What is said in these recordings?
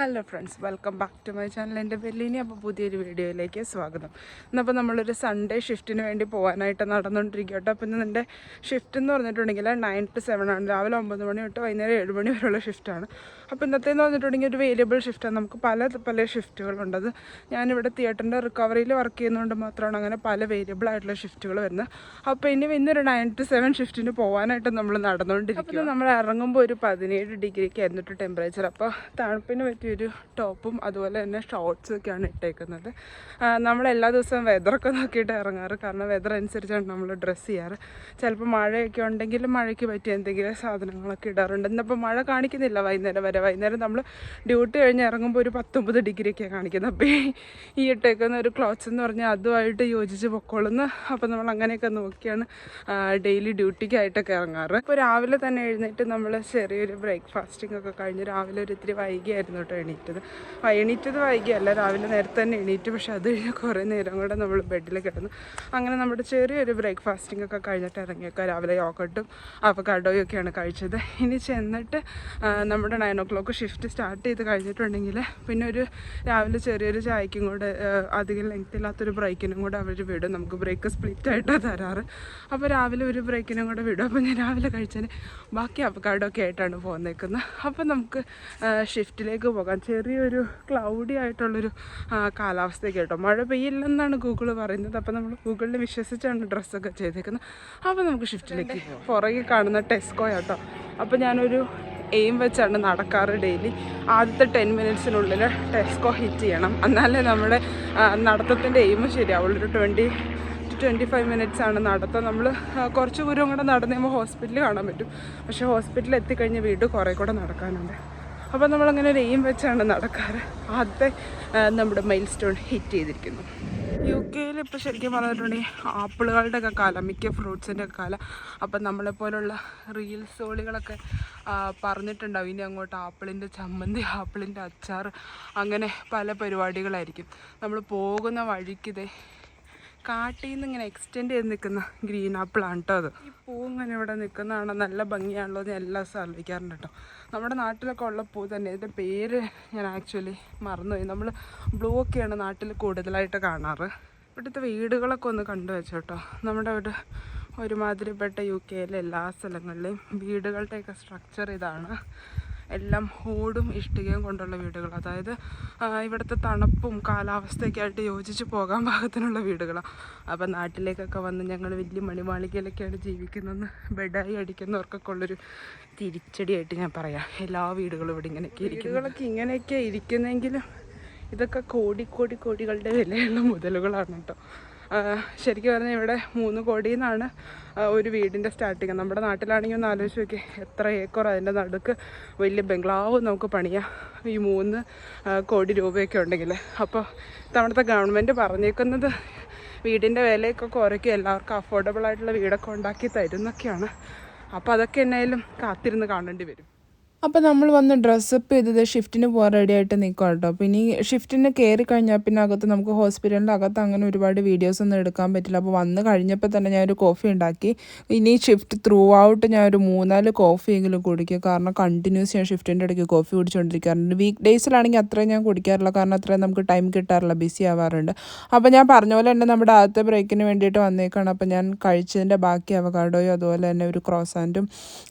Hello friends, welcome back to my channel. എൻ്റെ വെല്ലിനി. അപ്പോൾ പുതിയൊരു വീഡിയോയിലേക്ക് സ്വാഗതം. ഇന്നപ്പോൾ നമ്മളൊരു സൺഡേ ഷിഫ്റ്റിന് വേണ്ടി പോകാനായിട്ട് നടന്നുകൊണ്ടിരിക്കുക കേട്ടോ. അപ്പോൾ ഇന്ന് എൻ്റെ ഷിഫ്റ്റ് എന്ന് പറഞ്ഞിട്ടുണ്ടെങ്കിൽ 9 to 7 ആണ്. രാവിലെ 9 മണി തൊട്ട് വൈകുന്നേരം 7 മണി വരെയുള്ള ഷിഫ്റ്റാണ്. അപ്പോൾ ഇന്നത്തേന്ന് പറഞ്ഞിട്ടുണ്ടെങ്കിൽ ഒരു വേരിയബിൾ ഷിഫ്റ്റാണ്. നമുക്ക് പല ഷിഫ്റ്റുകളുണ്ട്. അത് ഞാനിവിടെ തിയേറ്ററിൻ്റെ റിക്കവറിയിൽ വർക്ക് ചെയ്യുന്നതുകൊണ്ട് മാത്രമാണ് അങ്ങനെ പല വേരിയബിൾ ആയിട്ടുള്ള ഷിഫ്റ്റുകൾ വരുന്നത്. അപ്പോൾ ഇന്നൊരു 9 to 7 ഷിഫ്റ്റിന് പോകാനായിട്ട് നമ്മൾ നടന്നുകൊണ്ടിരിക്കും. അപ്പോൾ നമ്മൾ ഇറങ്ങുമ്പോൾ ഒരു 17 ഡിഗ്രിക്ക് ആയിരുന്നു ടെമ്പറേച്ചർ. അപ്പോൾ തണുപ്പിന് പറ്റിയൊരു ടോപ്പും അതുപോലെ തന്നെ ഷോർട്ട്സൊക്കെയാണ് ഇട്ടേക്കുന്നത്. നമ്മളെല്ലാ ദിവസവും വെതറൊക്കെ നോക്കിയിട്ട് ഇറങ്ങാറ്. കാരണം വെതർ അനുസരിച്ചാണ് നമ്മൾ ഡ്രസ്സ് ചെയ്യാറ്. ചിലപ്പോൾ മഴയൊക്കെ ഉണ്ടെങ്കിൽ മഴയ്ക്ക് പറ്റിയ എന്തെങ്കിലും സാധനങ്ങളൊക്കെ ഇടാറുണ്ട്. ഇന്നിപ്പോൾ മഴ കാണിക്കുന്നില്ല വൈകുന്നേരം വരെ. വൈകുന്നേരം നമ്മൾ ഡ്യൂട്ടി കഴിഞ്ഞ് ഇറങ്ങുമ്പോൾ ഒരു 19 ഡിഗ്രിയൊക്കെയാണ് കാണിക്കുന്നത്. അപ്പോൾ ഈ ഇട്ടേക്കുന്ന ഒരു ക്ലോത്ത്സ് എന്ന് പറഞ്ഞാൽ അതുമായിട്ട് യോജിച്ച് പൊക്കോളുന്നു. അപ്പോൾ നമ്മൾ അങ്ങനെയൊക്കെ നോക്കിയാണ് ഡെയിലി ഡ്യൂട്ടിക്കായിട്ടൊക്കെ ഇറങ്ങാറ്. ഇപ്പോൾ രാവിലെ തന്നെ എഴുന്നേറ്റ് നമ്മൾ ചെറിയൊരു ബ്രേക്ക്ഫാസ്റ്റിംഗ് ഒക്കെ കഴിഞ്ഞ് രാവിലെ ഒരു ഇത്തിരി വൈകിയായിരുന്നു കേട്ടോ എണീറ്റത് വൈകിയല്ല, രാവിലെ നേരത്തെ തന്നെ എണീറ്റ്. പക്ഷെ അത് കഴിഞ്ഞ് കുറേ നേരം കൂടെ നമ്മൾ ബെഡിൽ കിടന്നു. അങ്ങനെ നമ്മുടെ ചെറിയൊരു ബ്രേക്ക്ഫാസ്റ്റിംഗ് ഒക്കെ കഴിഞ്ഞിട്ട് ഇറങ്ങിയൊക്കെ രാവിലെ യോഗട്ടും അവക്കാഡോയും ഒക്കെയാണ് കഴിച്ചത്. ഇനി ചെന്നിട്ട് നമ്മുടെ 9 o'clock ഷിഫ്റ്റ് സ്റ്റാർട്ട് ചെയ്ത് കഴിഞ്ഞിട്ടുണ്ടെങ്കിൽ പിന്നെ ഒരു രാവിലെ ചെറിയൊരു ചായക്കും കൂടെ അധികം ലെങ്ത് ഇല്ലാത്തൊരു ബ്രേക്കിനും കൂടെ അവർ വിടും. നമുക്ക് ബ്രേക്ക് സ്പ്ലിറ്റായിട്ടാണ് തരാറ്. അപ്പോൾ രാവിലെ ഒരു ബ്രേക്കിനും കൂടെ വിടും. അപ്പോൾ ഞാൻ രാവിലെ കഴിച്ചതിന് ബാക്കി അവക്കാഡോ ഒക്കെ ആയിട്ടാണ് പോകുന്നേക്കുന്നത്. അപ്പോൾ നമുക്ക് ഷിഫ്റ്റിലേക്ക് പോകാം. ചെറിയൊരു ക്ലൗഡി ആയിട്ടുള്ളൊരു കാലാവസ്ഥയൊക്കെ കേട്ടോ. മഴ പെയ്യില്ലെന്നാണ് ഗൂഗിൾ പറയുന്നത്. അപ്പോൾ നമ്മൾ ഗൂഗിളിൽ വിശ്വസിച്ചാണ് ഡ്രസ്സൊക്കെ ചെയ്തേക്കുന്നത്. അപ്പോൾ നമുക്ക് ഷിഫ്റ്റിലേക്ക് പോകാം. പുറകെ കാണുന്ന ടെസ്കോ കേട്ടോ. അപ്പോൾ ഞാനൊരു എയിം വെച്ചാണ് നടക്കാറ് ഡെയിലി. ആദ്യത്തെ 10 മിനിറ്റ്സിനുള്ളിൽ ടെസ്കോ ഹിറ്റ് ചെയ്യണം, എന്നാലേ നമ്മുടെ നടത്തത്തിൻ്റെ എയിം ശരിയാവുള്ളൂ. ഒരു 20 to 25 മിനിറ്റ്സ് ആണ് നടത്തം. നമ്മൾ കുറച്ച് ദൂരം കൂടെ നടന്ന് കഴിയുമ്പോൾ ഹോസ്പിറ്റൽ കാണാൻ പറ്റും. പക്ഷേ ഹോസ്പിറ്റലിൽ എത്തിക്കഴിഞ്ഞ് വീണ്ടും കുറേ കൂടെ നടക്കാനുണ്ട്. അപ്പോൾ നമ്മളങ്ങനെ ഒരു എയിം വെച്ചാണ് നടക്കാറ്. ആദ്യത്തെ നമ്മുടെ മൈൽ സ്റ്റോൺ ഹിറ്റ് ചെയ്തിരിക്കുന്നു. UK ഇപ്പോൾ ശരിക്കും പറഞ്ഞിട്ടുണ്ടെങ്കിൽ ആപ്പിളുകളുടെ ഒക്കെ കാലം, മിക്ക ഫ്രൂട്ട്സിൻ്റെ ഒക്കെ കാലം. അപ്പം നമ്മളെപ്പോലുള്ള റീൽസോളികളൊക്കെ പറഞ്ഞിട്ടുണ്ടാവും ഇനി അങ്ങോട്ട് ആപ്പിളിൻ്റെ ചമ്മന്തി, ആപ്പിളിൻ്റെ അച്ചാർ, അങ്ങനെ പല പരിപാടികളായിരിക്കും. നമ്മൾ പോകുന്ന വഴിക്കിതേ കാട്ടിൽ നിന്ന് ഇങ്ങനെ എക്സ്റ്റെൻഡ് ചെയ്ത് നിൽക്കുന്ന ഗ്രീൻ ആപ്പിളാണ് കേട്ടോ അത്. ഈ പൂ ഇങ്ങനെ ഇവിടെ നിൽക്കുന്നതാണ് നല്ല ഭംഗിയാണല്ലോ എന്ന് എല്ലാ ദിവസവും ആലോചിക്കാറുണ്ട് കേട്ടോ. നമ്മുടെ നാട്ടിലൊക്കെ ഉള്ള പൂ തന്നെ. ഇതിൻ്റെ പേര് ഞാൻ ആക്ച്വലി മറന്നുപോയി. നമ്മൾ ബ്ലൂ ഒക്കെയാണ് നാട്ടിൽ കൂടുതലായിട്ട് കാണാറ്. ഇവിടുത്തെ വീടുകളൊക്കെ ഒന്ന് കണ്ടു വെച്ചോ കേട്ടോ. നമ്മുടെ ഇവിടെ ഒരുമാതിരിപ്പെട്ട UK എല്ലാ സ്ഥലങ്ങളിലെയും വീടുകളുടെയൊക്കെ സ്ട്രക്ചർ ഇതാണ്. എല്ലാം ഓടും ഇഷ്ടികയും കൊണ്ടുള്ള വീടുകൾ. അതായത് ഇവിടുത്തെ തണുപ്പും കാലാവസ്ഥയൊക്കെ ആയിട്ട് യോജിച്ച് പോകാൻ പാകത്തിനുള്ള വീടുകളാണ്. അപ്പം നാട്ടിലേക്കൊക്കെ വന്ന് ഞങ്ങൾ വലിയ മണിമാളികയിലൊക്കെയാണ് ജീവിക്കുന്നതെന്ന് ബെഡായി അടിക്കുന്നവർക്കൊക്കെ ഉള്ളൊരു തിരിച്ചടിയായിട്ട് ഞാൻ പറയാം. എല്ലാ വീടുകളും ഇവിടെ ഇങ്ങനെയൊക്കെ വീടുകളൊക്കെ ഇങ്ങനെയൊക്കെ ഇരിക്കുന്നെങ്കിലും ഇതൊക്കെ കോടികളുടെ വിലയുള്ള മുതലുകളാണ് കേട്ടോ. ശരിക്കും പറഞ്ഞാൽ ഇവിടെ 3 കോടിയിൽ നിന്നാണ് ഒരു വീടിൻ്റെ സ്റ്റാർട്ടിങ്. നമ്മുടെ നാട്ടിലാണെങ്കിൽ ഒന്ന് ആലോചിച്ച് നോക്കി, എത്ര ഏക്കർ അതിൻ്റെ നടുക്ക് വലിയ ബംഗ്ലാവ് നമുക്ക് പണിയാം ഈ 3 കോടി രൂപയൊക്കെ ഉണ്ടെങ്കിൽ. അപ്പോൾ തവണത്തെ ഗവൺമെൻറ് പറഞ്ഞേക്കുന്നത് വീടിൻ്റെ വിലയൊക്കെ കുറയ്ക്കും, എല്ലാവർക്കും അഫോർഡബിൾ ആയിട്ടുള്ള വീടൊക്കെ ഉണ്ടാക്കി തരുന്നൊക്കെയാണ്. അപ്പോൾ അതൊക്കെ എന്നായാലും കാത്തിരുന്ന് കാണേണ്ടി വരും. അപ്പോൾ നമ്മൾ വന്ന് ഡ്രസ്സപ്പ് ചെയ്തത് ഷിഫ്റ്റിന് പോകാൻ റെഡി ആയിട്ട് നിൽക്കുക കേട്ടോ. അപ്പോൾ ഇനി ഷിഫ്റ്റിന് കയറി കഴിഞ്ഞാൽ പിന്നെ അകത്ത് നമുക്ക് ഹോസ്പിറ്റലിൻ്റെ അകത്ത് അങ്ങനെ ഒരുപാട് വീഡിയോസ് ഒന്നും എടുക്കാൻ പറ്റില്ല. അപ്പോൾ വന്ന് കഴിഞ്ഞപ്പോൾ തന്നെ ഞാനൊരു കോഫി ഉണ്ടാക്കി. ഇനി ഷിഫ്റ്റ് ത്രൂ ഔട്ട് ഞാൻ ഒരു 3-4 കോഫിയെങ്കിലും കുടിക്കുക. കാരണം കണ്ടിന്യൂസ് ഞാൻ ഷിഫ്റ്റിൻ്റെ ഇടയ്ക്ക് കോഫി കുടിച്ചുകൊണ്ടിരിക്കാറുണ്ട്. വീക്ക് ഡേയ്സിലാണെങ്കിൽ അത്രയും ഞാൻ കുടിക്കാറില്ല, കാരണം അത്രയും നമുക്ക് ടൈം കിട്ടാറില്ല, ബിസി ആവാറുണ്ട്. അപ്പോൾ ഞാൻ പറഞ്ഞ പോലെ തന്നെ നമ്മുടെ ആദ്യത്തെ ബ്രേക്കിന് വേണ്ടിയിട്ട് വന്നേക്കാണ്. അപ്പോൾ ഞാൻ കഴിച്ചതിൻ്റെ ബാക്കി അവകാഡോയും അതുപോലെ തന്നെ ഒരു ക്രോസാൻറ്റും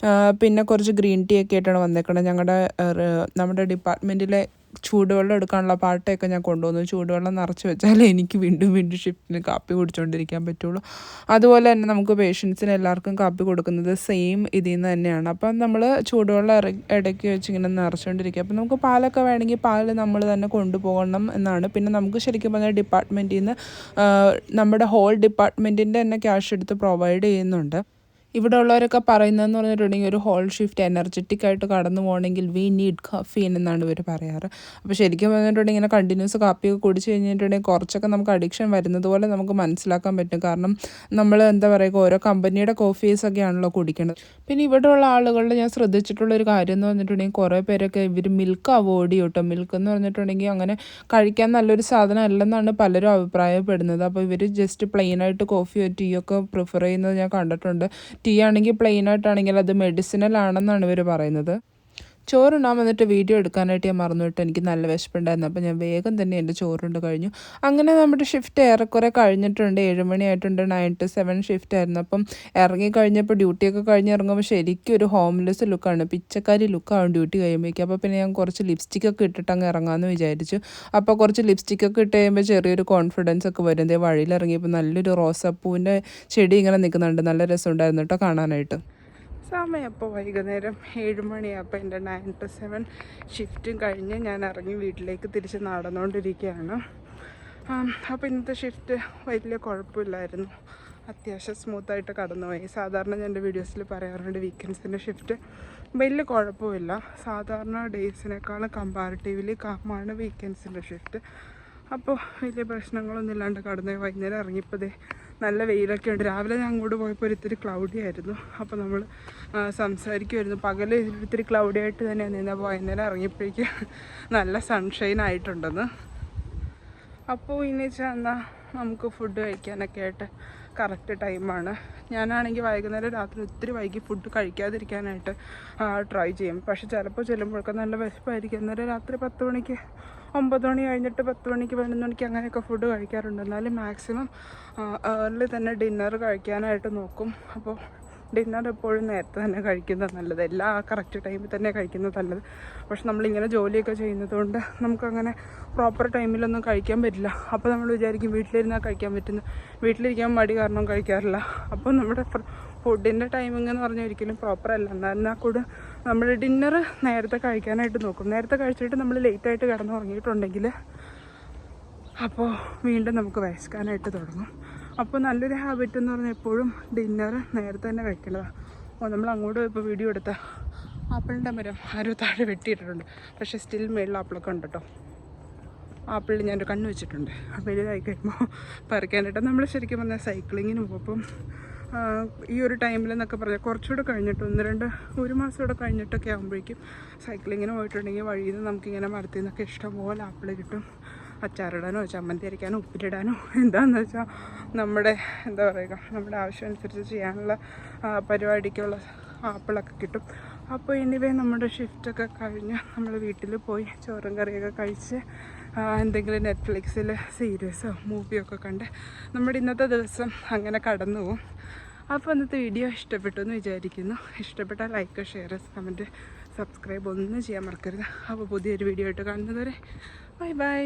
പിന്നെ കുറച്ച് ഗ്രീൻ ടീ ഒക്കെ ആയിട്ടാണ് വന്നേക്കുന്നത്. നമ്മുടെ ഡിപ്പാർട്ട്മെൻറ്റിലെ ചൂടുവെള്ളം എടുക്കാനുള്ള പാട്ടയൊക്കെ ഞാൻ കൊണ്ടുവന്നു. ചൂടുവെള്ളം നിറച്ച് വെച്ചാലേ എനിക്ക് വീണ്ടും ഷിഫ്റ്റിന് കാപ്പി കുടിച്ചുകൊണ്ടിരിക്കാൻ പറ്റുള്ളൂ. അതുപോലെ തന്നെ നമുക്ക് പേഷ്യൻസിന് എല്ലാവർക്കും കാപ്പി കൊടുക്കുന്നത് സെയിം ഇതിൽ നിന്ന് തന്നെയാണ്. അപ്പം നമ്മൾ ചൂടുവെള്ളം ഇടയ്ക്ക് വെച്ച് ഇങ്ങനെ നിറച്ചുകൊണ്ടിരിക്കുക. അപ്പം നമുക്ക് പാലൊക്കെ വേണമെങ്കിൽ പാൽ നമ്മൾ തന്നെ കൊണ്ടുപോകണം എന്നാണ്. പിന്നെ നമുക്ക് ശരിക്കും പറഞ്ഞാൽ ഡിപ്പാർട്ട്മെൻറ്റിൽ നിന്ന് നമ്മുടെ ഹോൾ ഡിപ്പാർട്ട്മെൻറ്റിൻ്റെ തന്നെ ക്യാഷ് എടുത്ത് പ്രൊവൈഡ് ചെയ്യുന്നുണ്ട്. ഇവിടെ ഉള്ളവരൊക്കെ പറയുന്നതെന്ന് പറഞ്ഞിട്ടുണ്ടെങ്കിൽ ഒരു ഹോൾ ഷിഫ്റ്റ് എനർജറ്റിക് ആയിട്ട് കടന്നു പോകണമെങ്കിൽ വി നീഡ് കഫീൻ എന്നാണ് ഇവർ പറയാറ്. അപ്പോൾ ശരിക്കും പറഞ്ഞിട്ടുണ്ടെങ്കിൽ ഇങ്ങനെ കണ്ടിന്യൂസ് കാപ്പിയൊക്കെ കുടിച്ച് കഴിഞ്ഞിട്ടുണ്ടെങ്കിൽ കുറച്ചൊക്കെ നമുക്ക് അഡിക്ഷൻ വരുന്നത് പോലെ നമുക്ക് മനസ്സിലാക്കാൻ പറ്റും. കാരണം നമ്മൾ എന്താ പറയുക, ഓരോ കമ്പനിയുടെ കോഫീസൊക്കെ ആണല്ലോ കുടിക്കുന്നത്. പിന്നെ ഇവിടെയുള്ള ആളുകളുടെ ഞാൻ ശ്രദ്ധിച്ചിട്ടുള്ളൊരു കാര്യം എന്ന് പറഞ്ഞിട്ടുണ്ടെങ്കിൽ കുറേ പേരൊക്കെ ഇവർ മിൽക്ക് അവോയ്ഡ് ചെയ്യും കേട്ടോ. മിൽക്ക് എന്ന് പറഞ്ഞിട്ടുണ്ടെങ്കിൽ അങ്ങനെ കഴിക്കാൻ നല്ലൊരു സാധനം അല്ലെന്നാണ് പലരും അഭിപ്രായപ്പെടുന്നത്. അപ്പോൾ ഇവർ ജസ്റ്റ് പ്ലെയിനായിട്ട് കോഫിയോ ടീയോ ഒക്കെ പ്രിഫർ ചെയ്യുന്നത് ഞാൻ കണ്ടിട്ടുണ്ട്. ടീ ആണെങ്കിൽ പ്ലെയിൻ ആയിട്ടാണെങ്കിൽ അത് മെഡിസിനൽ ആണെന്നാണ് ഇവർ പറയുന്നത്. ചോറുണ്ണാൻ വന്നിട്ട് വീഡിയോ എടുക്കാനായിട്ട് ഞാൻ മറന്നുവിട്ട് എനിക്ക് നല്ല വിശപ്പുണ്ടായിരുന്നു. അപ്പോൾ ഞാൻ വേഗം തന്നെ എൻ്റെ ചോറുണ്ട് കഴിഞ്ഞു. അങ്ങനെ നമ്മുടെ ഷിഫ്റ്റ് ഏറെക്കുറെ കഴിഞ്ഞിട്ടുണ്ട്. 7 മണിയായിട്ടുണ്ട്. 9 to 7 ഷിഫ്റ്റ് ആയിരുന്നു. അപ്പം ഇറങ്ങി കഴിഞ്ഞപ്പോൾ ഡ്യൂട്ടിയൊക്കെ കഴിഞ്ഞ് ഇറങ്ങുമ്പോൾ ശരിക്കും ഒരു ഹോംലെസ് ലുക്കാണ്, പിച്ചക്കാരി ലുക്കാണ് ഡ്യൂട്ടി കഴിയുമ്പോഴേക്കും. അപ്പോൾ പിന്നെ ഞാൻ കുറച്ച് ലിപ്സ്റ്റിക്കൊക്കെ ഇട്ടിട്ട് അങ്ങ് ഇറങ്ങാമെന്ന് വിചാരിച്ചു. അപ്പോൾ കുറച്ച് ലിപ്സ്റ്റിക്കൊക്കെ ഇട്ട് കഴിയുമ്പോൾ ചെറിയൊരു കോൺഫിഡൻസ് ഒക്കെ വരും. ദേ വഴിയിലിറങ്ങിയപ്പോൾ നല്ലൊരു റോസാപ്പൂവിൻ്റെ ചെടി ഇങ്ങനെ നിൽക്കുന്നുണ്ട്. നല്ല രസമുണ്ടായിരുന്നു കേട്ടോ കാണാനായിട്ട്. സമയം അപ്പോൾ വൈകുന്നേരം 7 മണിയായപ്പോൾ എൻ്റെ 9 to 7 ഷിഫ്റ്റും കഴിഞ്ഞ് ഞാൻ ഇറങ്ങി വീട്ടിലേക്ക് തിരിച്ച് നടന്നുകൊണ്ടിരിക്കുകയാണ്. അപ്പോൾ ഇന്നത്തെ ഷിഫ്റ്റ് വലിയ കുഴപ്പമില്ലായിരുന്നു, അത്യാവശ്യം സ്മൂത്തായിട്ട് കടന്നുപോയി. സാധാരണ ഞാൻ എൻ്റെ വീഡിയോസിൽ പറയാറുണ്ട് വീക്കെൻഡ്സിൻ്റെ ഷിഫ്റ്റ് വലിയ കുഴപ്പമില്ല, സാധാരണ ഡേയ്സിനേക്കാളും കമ്പാരിറ്റീവ്ലി കാമാണ് വീക്കെൻഡ്സിൻ്റെ ഷിഫ്റ്റ്. അപ്പോൾ വലിയ പ്രശ്നങ്ങളൊന്നും ഇല്ലാണ്ട് കടന്നു. വൈകുന്നേരം ഇറങ്ങിയപ്പോൾ നല്ല വെയിലൊക്കെ ഉണ്ട്. രാവിലെ ഞാൻ അങ്ങോട്ട് പോയപ്പോൾ ഒരിത്തിരി ക്ലൗഡി ആയിരുന്നു. അപ്പോൾ നമ്മൾ സംസാരിക്കുമായിരുന്നു, പകൽ ഇത്തിരി ക്ലൗഡി ആയിട്ട് തന്നെ നിന്നപ്പോൾ വൈകുന്നേരം ഇറങ്ങിയപ്പോഴേക്ക് നല്ല സൺഷൈൻ ആയിട്ടുണ്ടെന്ന്. അപ്പോൾ ഇനി എന്നാൽ നമുക്ക് ഫുഡ് കഴിക്കാനൊക്കെ ആയിട്ട് കറക്റ്റ് ടൈമാണ്. ഞാനാണെങ്കിൽ വൈകുന്നേരം രാത്രി ഒത്തിരി വൈകി ഫുഡ് കഴിക്കാതിരിക്കാനായിട്ട് ട്രൈ ചെയ്യും. പക്ഷെ ചിലപ്പോൾ ചെല്ലുമ്പോഴൊക്കെ നല്ല വിശപ്പായിരിക്കും. അന്നേരം രാത്രി 10 മണിക്ക് 9 മണി കഴിഞ്ഞിട്ട് 10 മണിക്ക് 11 മണിക്ക് അങ്ങനെയൊക്കെ ഫുഡ് കഴിക്കാറുണ്ട്. എന്നാലും മാക്സിമം ഏർലി തന്നെ ഡിന്നർ കഴിക്കാനായിട്ട് നോക്കും. അപ്പോൾ ഡിന്നർ എപ്പോഴും നേരത്തെ തന്നെ കഴിക്കുന്നത് നല്ലത്, എല്ലാ കറക്റ്റ് ടൈമിൽ തന്നെ കഴിക്കുന്നത് നല്ലത്. പക്ഷെ നമ്മളിങ്ങനെ ജോലിയൊക്കെ ചെയ്യുന്നത് കൊണ്ട് നമുക്കങ്ങനെ പ്രോപ്പർ ടൈമിലൊന്നും കഴിക്കാൻ പറ്റില്ല. അപ്പോൾ നമ്മൾ വിചാരിക്കും വീട്ടിലിരുന്നാൽ കഴിക്കാൻ പറ്റുന്നു, വീട്ടിലിരിക്കാൻ മടി കാരണം കഴിക്കാറില്ല. അപ്പോൾ നമ്മുടെ ഫുഡിൻ്റെ ടൈമിംഗ് എന്ന് പറഞ്ഞാൽ ഒരിക്കലും പ്രോപ്പർ അല്ല. എന്നാൽ കൂടെ നമ്മൾ ഡിന്നർ നേരത്തെ കഴിക്കാനായിട്ട് നോക്കും. നേരത്തെ കഴിച്ചിട്ട് നമ്മൾ ലേറ്റായിട്ട് കിടന്ന് ഉറങ്ങിയിട്ടുണ്ടെങ്കിൽ അപ്പോൾ വീണ്ടും നമുക്ക് വിശക്കാനായിട്ട് തുടങ്ങും. അപ്പോൾ നല്ലൊരു ഹാബിറ്റ് എന്ന് പറഞ്ഞാൽ എപ്പോഴും ഡിന്നർ നേരത്തെ തന്നെ കഴിക്കേണ്ടതാണ്. നമ്മൾ അങ്ങോട്ട് പോയപ്പോൾ വീഡിയോ എടുത്ത ആപ്പിളിൻ്റെ മരം ആരോ താഴെ വെട്ടിയിട്ടിട്ടുണ്ട്. പക്ഷേ സ്റ്റിൽ മേളിൽ ആപ്പിളൊക്കെ ഉണ്ട് കേട്ടോ. ആപ്പിളിൽ ഞാനൊരു കണ്ണ് വെച്ചിട്ടുണ്ട്. അപ്പോൾ ഇതായി കഴിയുമ്പോൾ പറിക്കാനായിട്ട് നമ്മൾ ശരിക്കും പറഞ്ഞാൽ സൈക്ലിങ്ങിന് പോകും. ഈ ഒരു ടൈമിലെന്നൊക്കെ പറഞ്ഞാൽ കുറച്ചുകൂടെ കഴിഞ്ഞിട്ട് 1 മാസം കൂടെ കഴിഞ്ഞിട്ടൊക്കെ ആകുമ്പോഴേക്കും സൈക്ലിങ്ങിന് പോയിട്ടുണ്ടെങ്കിൽ വഴിയിൽ നിന്ന് നമുക്കിങ്ങനെ മരത്തിൽ നിന്നൊക്കെ ഇഷ്ടംപോലെ ആപ്പിൾ കിട്ടും. അച്ചാറിടാനോ ചമ്മന്തി അരയ്ക്കാനോ ഉപ്പിലിടാനോ എന്താണെന്ന് വെച്ചാൽ നമ്മുടെ എന്താ പറയുക നമ്മുടെ ആവശ്യം അനുസരിച്ച് ചെയ്യാനുള്ള പരിപാടിക്കുള്ള ആപ്പിളൊക്കെ കിട്ടും. അപ്പോൾ എനിവേ നമ്മുടെ ഷിഫ്റ്റൊക്കെ കഴിഞ്ഞ് നമ്മൾ വീട്ടിൽ പോയി ചോറും കറിയൊക്കെ കഴിച്ച് എന്തെങ്കിലും നെറ്റ്ഫ്ലിക്സിൽ സീരീസോ മൂവിയോ ഒക്കെ കണ്ട് നമ്മുടെ ഇന്നത്തെ ദിവസം അങ്ങനെ കടന്നു പോകും. അപ്പോൾ ഇന്നത്തെ വീഡിയോ ഇഷ്ടപ്പെട്ടു എന്ന് വിചാരിക്കുന്നു. ഇഷ്ടപ്പെട്ടാൽ ലൈക്ക്, ഷെയർ, കമൻറ്റ്, സബ്സ്ക്രൈബ് ഒന്നും ചെയ്യാൻ മറക്കരുത്. അപ്പോൾ പുതിയൊരു വീഡിയോ ആയിട്ട് കാണുന്നത് വരെ ബൈ ബൈ.